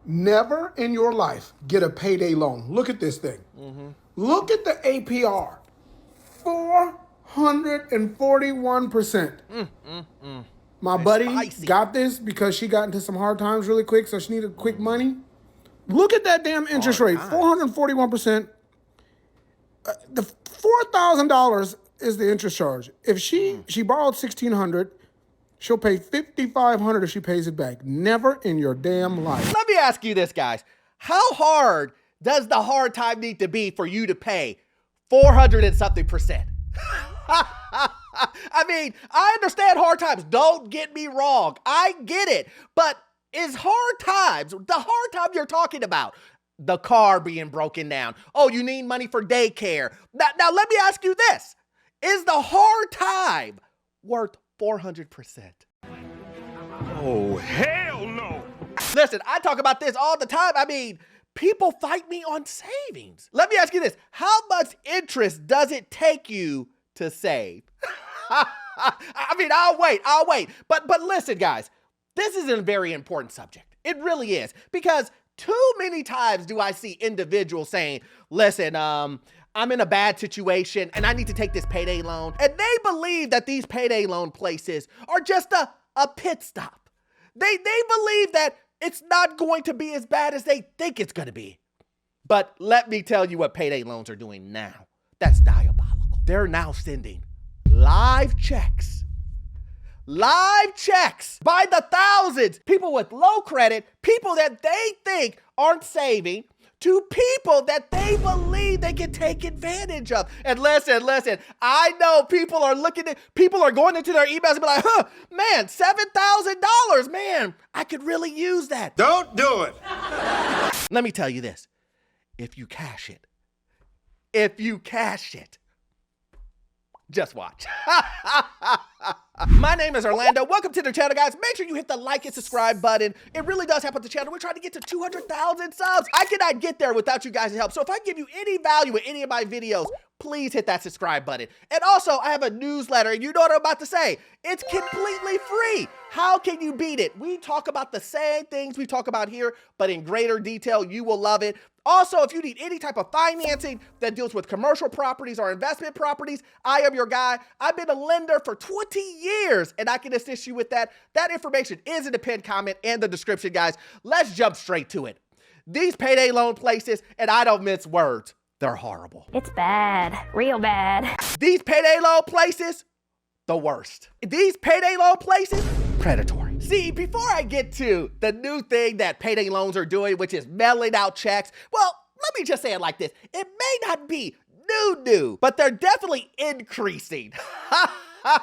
Never in your life get a payday loan. Look at this thing. Look at the APR. 441%. My buddy got this because she got into some hard times really quick, so she needed quick money. Look at that damn interest rate, 441%. The $4,000 is the interest charge. If she borrowed $1,600, she'll pay $5,500 if she pays it back. Never in your damn life. Let me ask you this, guys. How hard does the hard time need to be for you to pay 400 and something percent? I mean, I understand hard times. Don't get me wrong. I get it. But is hard times, the hard time you're talking about, the car being broken down? Oh, you need money for daycare. Now let me ask you this. Is the hard time worth 400%? Oh, hell no. Listen, I talk about this all the time. I mean, people fight me on savings. Let me ask you this. How much interest does it take you to save? I mean, I'll wait. But listen, guys, this is a very important subject. It really is. Because too many times do I see individuals saying, listen, I'm in a bad situation and I need to take this payday loan. And they believe that these payday loan places are just a pit stop. They believe that it's not going to be as bad as they think it's going to be. But let me tell you what payday loans are doing now. That's diabolical. They're now sending live checks by the thousands. People with low credit, people that they think aren't saving, to people that they believe they can take advantage of. And listen, I know people are going into their emails and be like, man, $7,000, man, I could really use that. Don't do it. Let me tell you this. If you cash it, just watch. My name is Orlando. Welcome to the channel, guys. Make sure you hit the like and subscribe button. It really does help out the channel. We're trying to get to 200,000 subs. I cannot get there without you guys' help. So if I give you any value in any of my videos, please hit that subscribe button. And also, I have a newsletter, and you know what I'm about to say. It's completely free. How can you beat it? We talk about the same things we talk about here, but in greater detail. You will love it. Also, if you need any type of financing that deals with commercial properties or investment properties, I am your guy. I've been a lender for 20 years, and I can assist you with that. That information is in the pinned comment and the description, guys. Let's jump straight to it. These payday loan places, and I don't mince words, they're horrible. It's bad, real bad. These payday loan places, the worst. These payday loan places, predatory. See, before I get to the new thing that payday loans are doing, which is mailing out checks, well, let me just say it like this. It may not be new, but they're definitely increasing. The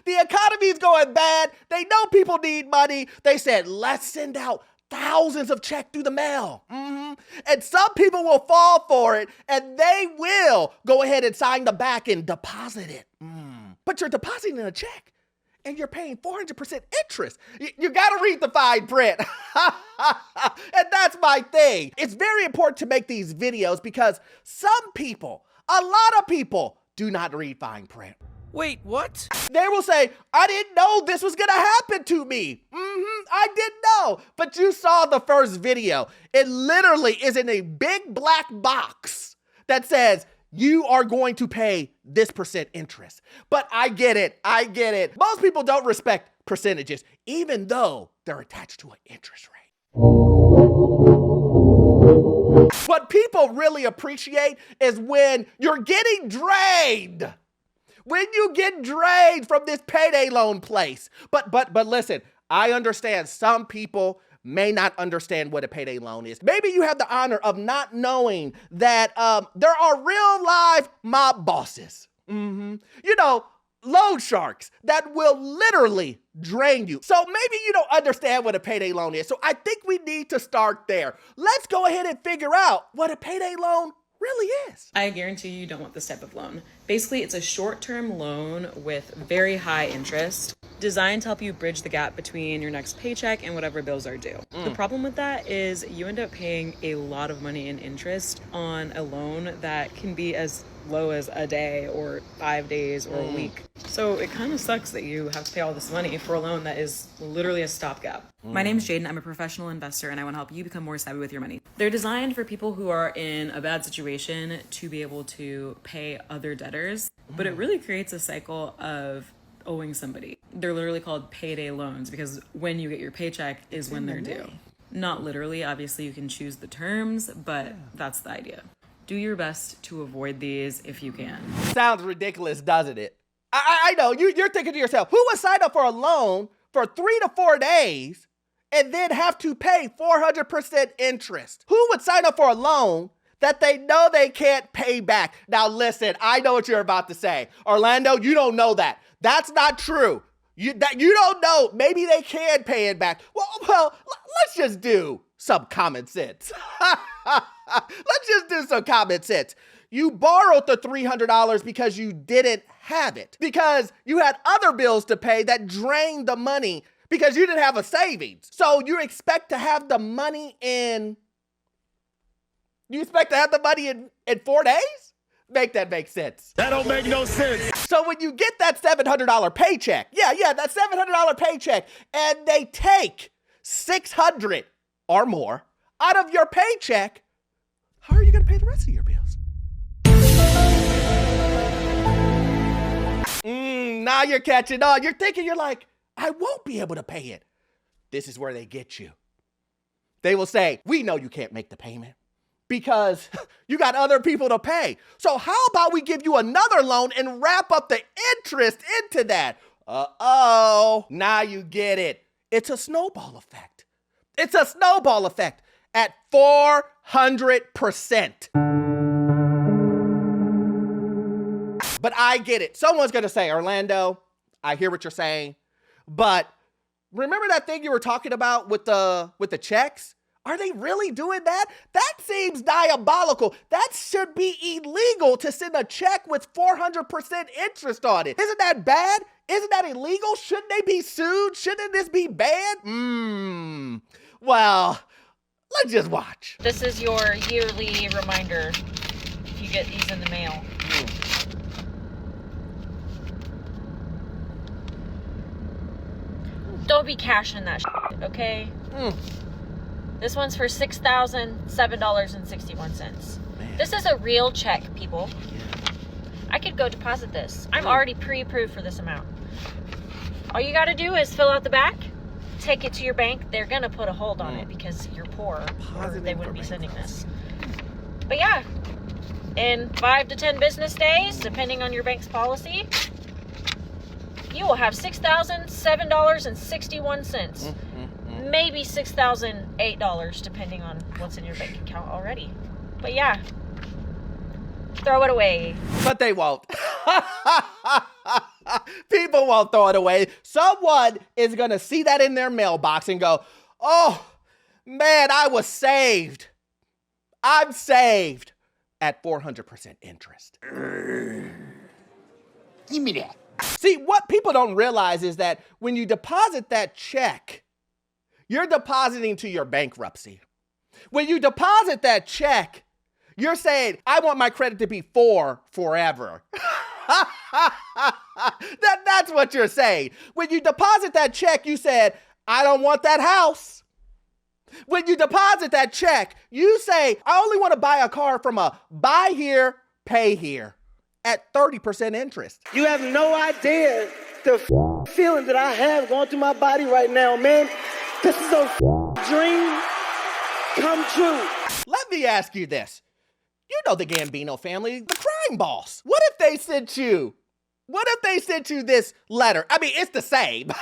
economy is going bad. They know people need money. They said, let's send out thousands of checks through the mail. And some people will fall for it, and they will go ahead and sign the back and deposit it. But you're depositing a check, and you're paying 400% interest. You got to read the fine print. And that's my thing. It's very important to make these videos because some people, a lot of people, do not read fine print. Wait, what? They will say, I didn't know this was gonna happen to me. I didn't know. But you saw the first video. It literally is in a big black box that says, you are going to pay this percent interest. But I get it. Most people don't respect percentages, even though they're attached to an interest rate. What people really appreciate is when you're getting drained. When you get drained from this payday loan place. But listen, I understand some people may not understand what a payday loan is. Maybe you have the honor of not knowing that there are real live mob bosses. You know, loan sharks that will literally drain you. So maybe you don't understand what a payday loan is. So I think we need to start there. Let's go ahead and figure out what a payday loan really is. I guarantee you don't want this type of loan. Basically, it's a short-term loan with very high interest, designed to help you bridge the gap between your next paycheck and whatever bills are due. The problem with that is you end up paying a lot of money in interest on a loan that can be as low as a day or 5 days or a week. So it kind of sucks that you have to pay all this money for a loan that is literally a stopgap. My name is Jaden. I'm a professional investor and I want to help you become more savvy with your money. They're designed for people who are in a bad situation to be able to pay other debtors, but it really creates a cycle of owing somebody. They're literally called payday loans because when you get your paycheck is when they're due. Not literally, obviously you can choose the terms, but that's the idea. Do your best to avoid these if you can. Sounds ridiculous, doesn't it? I know, you're thinking to yourself, who would sign up for a loan for 3 to 4 days and then have to pay 400% interest? Who would sign up for a loan that they know they can't pay back? Now listen, I know what you're about to say. Orlando, you don't know that. That's not true. You don't know. Maybe they can pay it back. Well, let's just do some common sense. Let's just do some common sense. You borrowed the $300 because you didn't have it, because you had other bills to pay that drained the money because you didn't have a savings. So you expect to have the money in 4 days? Make that make sense. That don't make no sense. So when you get that $700 paycheck, that $700 paycheck, and they take $600 or more out of your paycheck, how are you going to pay the rest of your bills? Now you're catching on. You're thinking, you're like, I won't be able to pay it. This is where they get you. They will say, we know you can't make the payment because you got other people to pay. So how about we give you another loan and wrap up the interest into that? Now you get it. It's a snowball effect. It's a snowball effect at 400%. But I get it. Someone's going to say, Orlando, I hear what you're saying, but remember that thing you were talking about with the checks? Are they really doing that? That seems diabolical. That should be illegal to send a check with 400% interest on it. Isn't that bad? Isn't that illegal? Shouldn't they be sued? Shouldn't this be banned? Well, let's just watch. This is your yearly reminder if you get these in the mail. Don't be cashing that shit, okay? This one's for $6,007.61. This is a real check, people. I could go deposit this. I'm already pre-approved for this amount. All you gotta do is fill out the back, take it to your bank. They're gonna put a hold on it because you're poor, or they wouldn't be sending this. But yeah, in 5 to 10 business days, depending on your bank's policy, you will have $6,007.61. Maybe $6,008, depending on what's in your bank account already. But yeah, throw it away. But they won't. People won't throw it away. Someone is going to see that in their mailbox and go, oh, man, I was saved. I'm saved at 400% interest. Give me that. See, what people don't realize is that when you deposit that check, you're depositing to your bankruptcy. When you deposit that check, you're saying, I want my credit to be 4 forever. That's what you're saying. When you deposit that check, you said, I don't want that house. When you deposit that check, you say, I only want to buy a car from a buy here, pay here at 30% interest. You have no idea the feeling that I have going through my body right now, man. This is a dream come true. Let me ask you this. You know the Gambino family, the crime boss. What if they sent you this letter? I mean, it's the same.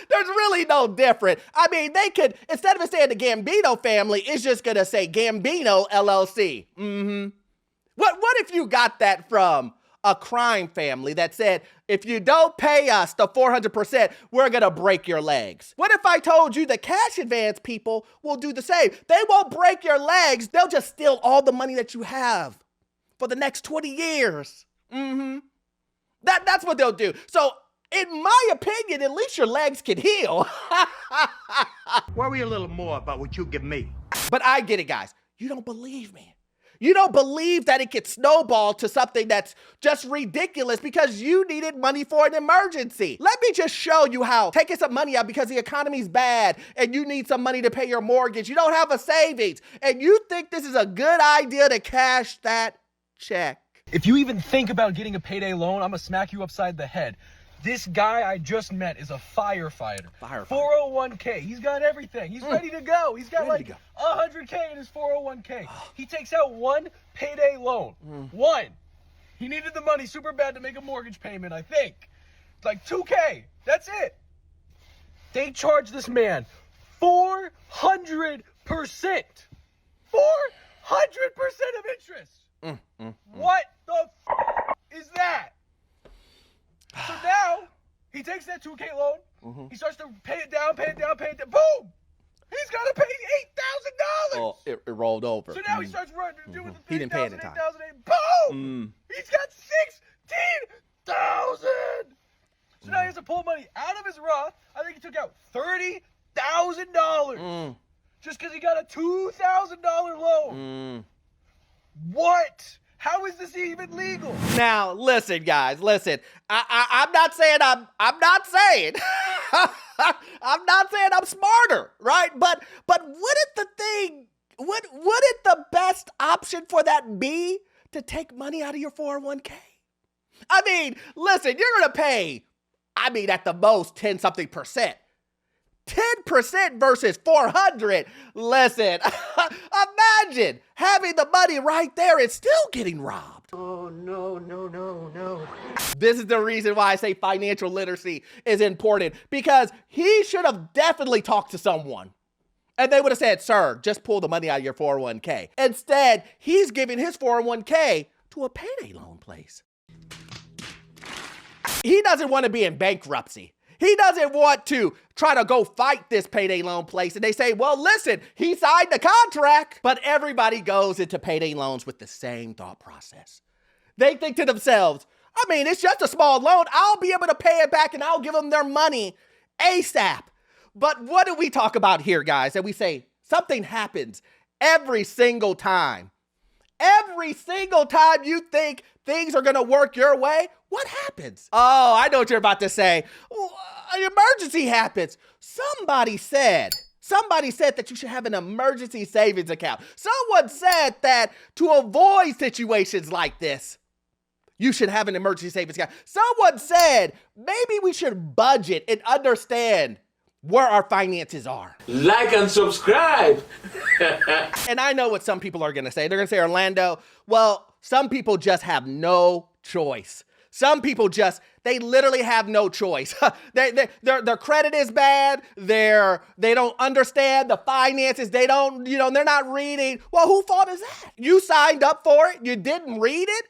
There's really no different. I mean, they could, instead of it saying the Gambino family, it's just gonna say Gambino LLC. What if you got that from a crime family that said, if you don't pay us the 400%, we're gonna break your legs? What if I told you the cash advance people will do the same? They won't break your legs. They'll just steal all the money that you have for the next 20 years. That's what they'll do. So in my opinion, at least your legs can heal. Worry a little more about what you give me. But I get it, guys. You don't believe me. You don't believe that it could snowball to something that's just ridiculous because you needed money for an emergency. Let me just show you how taking some money out because the economy's bad and you need some money to pay your mortgage. You don't have a savings and you think this is a good idea to cash that check. If you even think about getting a payday loan, I'm gonna smack you upside the head. This guy I just met is a firefighter. 401k. He's got everything. He's ready to go. He's got like 100k in his 401k. He takes out one payday loan. One. He needed the money super bad to make a mortgage payment, I think. Like 2k. That's it. They charge this man 400%. 400% of interest. What the is that? So now, he takes that 2K loan, he starts to pay it down, boom! He's got to pay $8,000! Oh, it rolled over. So now he starts running, doing the He didn't pay it in 8,000, time. boom! He's got $16,000! So now he has to pull money out of his Roth. I think he took out $30,000 just because he got a $2,000 loan. What? How is this even legal? Now, listen, guys, listen. I'm not saying I'm not saying I'm smarter, right? But wouldn't the best option for that be to take money out of your 401k? I mean, listen, you're gonna pay, at the most 10-something%. 10% versus 400. Listen, imagine having the money right there and still getting robbed. Oh, no. This is the reason why I say financial literacy is important, because he should have definitely talked to someone. And they would have said, sir, just pull the money out of your 401k. Instead, he's giving his 401k to a payday loan place. He doesn't want to be in bankruptcy. He doesn't want to try to go fight this payday loan place. And they say, well, listen, he signed the contract. But everybody goes into payday loans with the same thought process. They think to themselves, it's just a small loan. I'll be able to pay it back and I'll give them their money ASAP. But what do we talk about here, guys? And we say something happens every single time. Every single time you think things are going to work your way, what happens? Oh, I know what you're about to say. An emergency happens. Somebody said that you should have an emergency savings account. Someone said that to avoid situations like this, you should have an emergency savings account. Someone said maybe we should budget and understand where our finances are. Like and subscribe. And I know what some people are going to say. They're going to say, Orlando, well, some people just have no choice. Some people they literally have no choice. Their credit is bad. They don't understand the finances. They're not reading. Well, whose fault is that? You signed up for it. You didn't read it.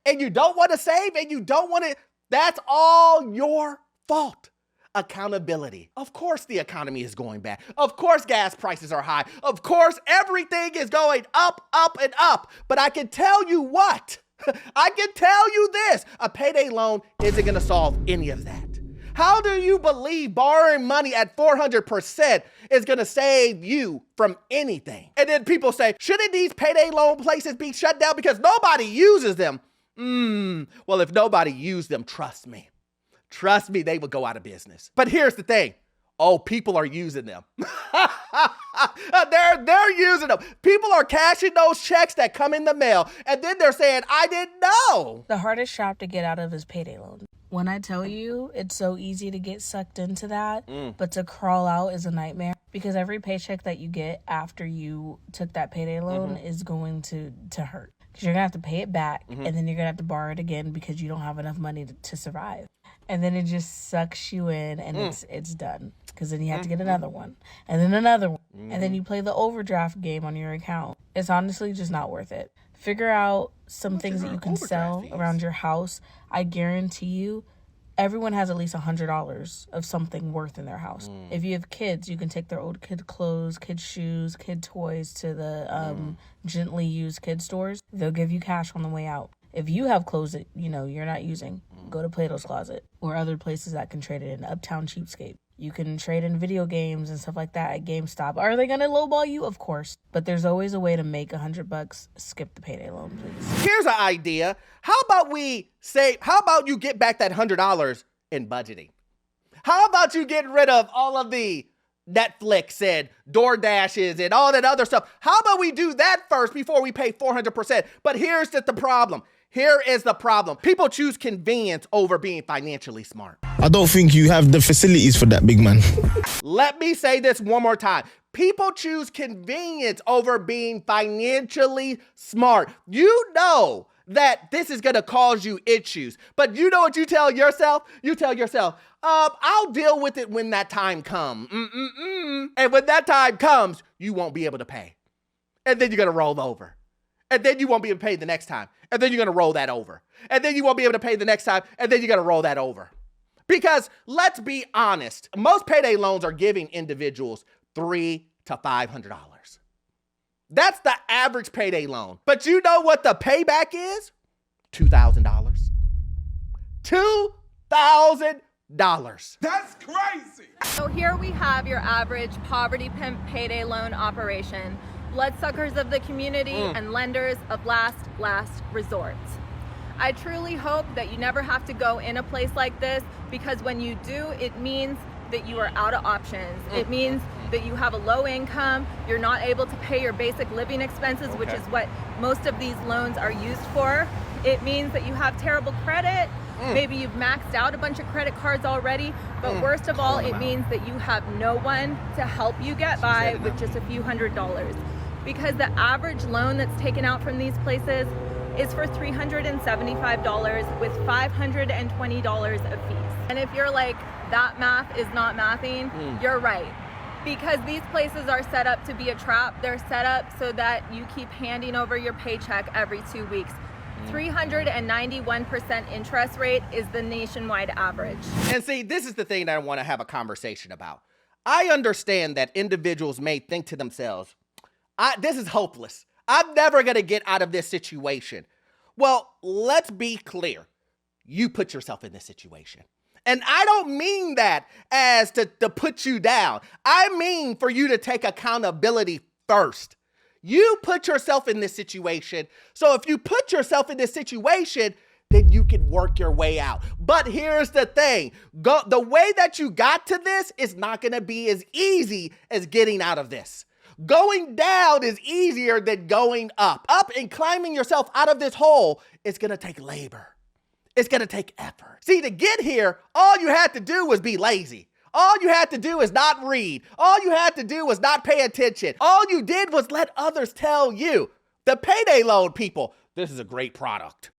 And you don't want to save and you don't want to. That's all your fault. Accountability. Of course the economy is going bad. Of course gas prices are high. Of course everything is going up, and up. But I can tell you what. I can tell you this. A payday loan isn't going to solve any of that. How do you believe borrowing money at 400% is going to save you from anything? And then people say, shouldn't these payday loan places be shut down because nobody uses them? Well, if nobody used them, trust me, they would go out of business. But here's the thing. Oh, people are using them. They're using them. People are cashing those checks that come in the mail. And then they're saying, I didn't know. The hardest trap to get out of is payday loan. When I tell you, it's so easy to get sucked into that, but to crawl out is a nightmare. Because every paycheck that you get after you took that payday loan is going to hurt. Because you're going to have to pay it back, and then you're going to have to borrow it again because you don't have enough money to survive. And then it just sucks you in, and it's done. Because then you have to get another one, and then another one. And then you play the overdraft game on your account. It's honestly just not worth it. Figure out some things that you can sell around your house. I guarantee you, everyone has at least $100 of something worth in their house. If you have kids, you can take their old kid clothes, kid shoes, kid toys to the gently used kid stores. They'll give you cash on the way out. If you have clothes that you're not using, go to Plato's Closet or other places that can trade it in. Uptown Cheapskate. You can trade in video games and stuff like that at GameStop. Are they gonna lowball you? Of course. But there's always a way to make $100. Skip the payday loan, please. Here's an idea. How about you get back that $100 in budgeting? How about you get rid of all of the Netflix and DoorDashes and all that other stuff? How about we do that first before we pay 400%? But here's the problem. Here is the problem. People choose convenience over being financially smart. I don't think you have the facilities for that, big man. Let me say this one more time. People choose convenience over being financially smart. You know that this is gonna cause you issues, but you know what you tell yourself? You tell yourself, I'll deal with it when that time comes. And when that time comes, you won't be able to pay. And then you're gonna roll over. And then you won't be able to pay the next time. And then you're gonna roll that over. And then you won't be able to pay the next time. And then you're gonna roll that over. Because let's be honest, most payday loans are giving individuals $300 to $500. That's the average payday loan. But you know what the payback is? $2,000. $2,000. That's crazy. So here we have your average poverty pimp payday loan operation. Bloodsuckers of the community and lenders of last resort. I truly hope that you never have to go in a place like this, because when you do, it means that you are out of options. It means that you have a low income, you're not able to pay your basic living expenses, which is what most of these loans are used for. It means that you have terrible credit. Maybe you've maxed out a bunch of credit cards already, but worst of all, it means that you have no one to help you get by with just a few $100s. Because the average loan that's taken out from these places is for $375 with $520 of fees. And if you're like, that math is not mathing, you're right. Because these places are set up to be a trap. They're set up so that you keep handing over your paycheck every 2 weeks. 391% interest rate is the nationwide average. And see, this is the thing that I want to have a conversation about. I understand that individuals may think to themselves, this is hopeless. I'm never going to get out of this situation. Well, let's be clear. You put yourself in this situation. And I don't mean that as to put you down. I mean for you to take accountability first. You put yourself in this situation. So if you put yourself in this situation, then you can work your way out. But here's the thing. The way that you got to this is not going to be as easy as getting out of this. Going down is easier than going up. Up and climbing yourself out of this hole is going to take labor. It's going to take effort. See, to get here, all you had to do was be lazy. All you had to do is not read. All you had to do was not pay attention. All you did was let others tell you. The payday loan people, this is a great product.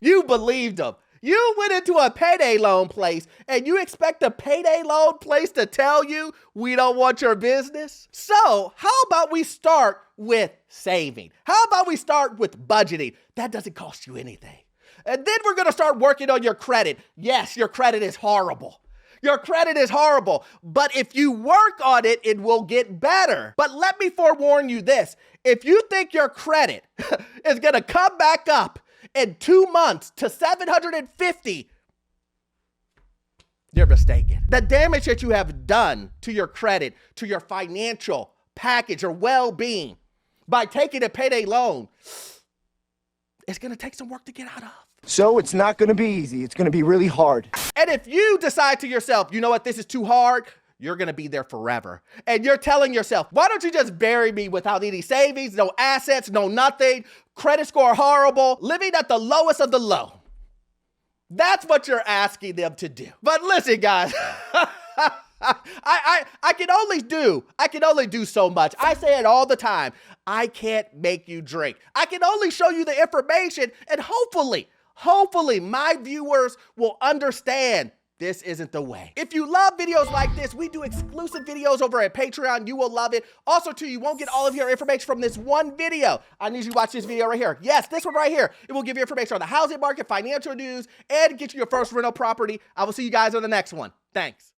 You believed them. You went into a payday loan place and you expect a payday loan place to tell you we don't want your business? So how about we start with saving? How about we start with budgeting? That doesn't cost you anything. And then we're going to start working on your credit. Yes, your credit is horrible. Your credit is horrible, but if you work on it, it will get better. But let me forewarn you this. If you think your credit is going to come back up in 2 months to 750, you're mistaken. The damage that you have done to your credit, to your financial package, your well-being by taking a payday loan, it's going to take some work to get out of. So it's not going to be easy. It's going to be really hard. And if you decide to yourself, you know what, this is too hard, you're going to be there forever. And you're telling yourself, why don't you just bury me without any savings, no assets, no nothing, credit score horrible, living at the lowest of the low. That's what you're asking them to do. But listen, guys, I can only do so much. I say it all the time. I can't make you drink. I can only show you the information, and hopefully my viewers will understand this isn't the way. If you love videos like this, we do exclusive videos over at Patreon. You will love it. Also, too, you won't get all of your information from this one video. I need you to watch this video right here. Yes, this one right here. It will give you information on the housing market, financial news, and get you your first rental property. I will see you guys on the next one. Thanks.